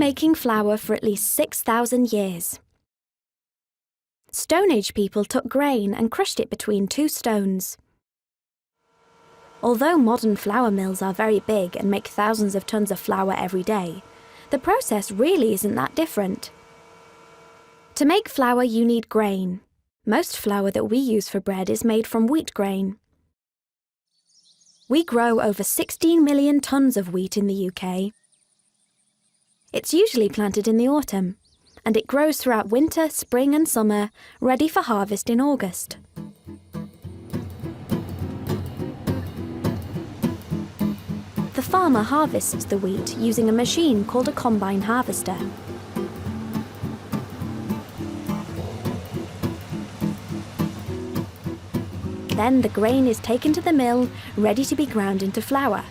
making flour for at least 6,000 years. Stone Age people took grain and crushed it between two stones. Although modern flour mills are very big and make thousands of tons of flour every day, the process really isn't that different. To make flour, you need grain. Most flour that we use for bread is made from wheat grain. We grow over 16 million tons of wheat in the UK. It's usually planted in the autumn, and it grows throughout winter, spring and summer, ready for harvest in August. The farmer harvests the wheat using a machine called a combine harvester. Then the grain is taken to the mill, ready to be ground into flour.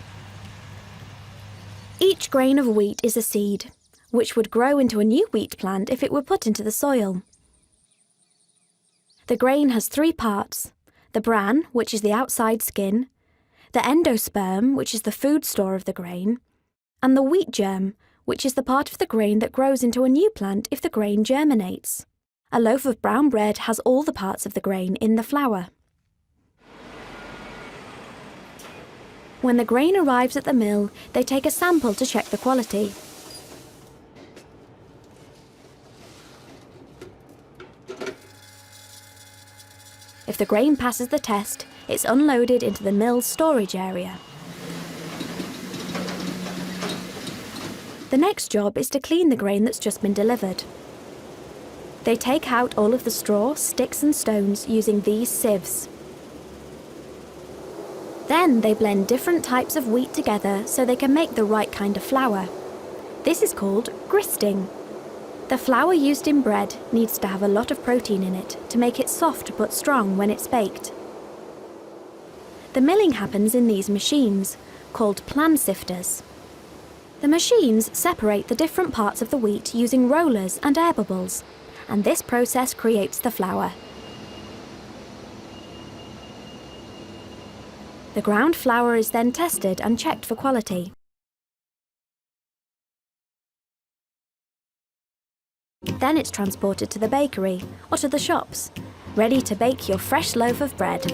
Each grain of wheat is a seed, which would grow into a new wheat plant if it were put into the soil. The grain has three parts: the bran, which is the outside skin, the endosperm, which is the food store of the grain, and the wheat germ, which is the part of the grain that grows into a new plant if the grain germinates. A loaf of brown bread has all the parts of the grain in the flour. When the grain arrives at the mill, they take a sample to check the quality. If the grain passes the test, it's unloaded into the mill's storage area. The next job is to clean the grain that's just been delivered. They take out all of the straw, sticks and stones using these sieves. Then they blend different types of wheat together so they can make the right kind of flour. This is called gristing. The flour used in bread needs to have a lot of protein in it to make it soft but strong when it's baked. The milling happens in these machines, called plan sifters. The machines separate the different parts of the wheat using rollers and air bubbles, and this process creates the flour. The ground flour is then tested and checked for quality. Then it's transported to the bakery or to the shops, ready to bake your fresh loaf of bread.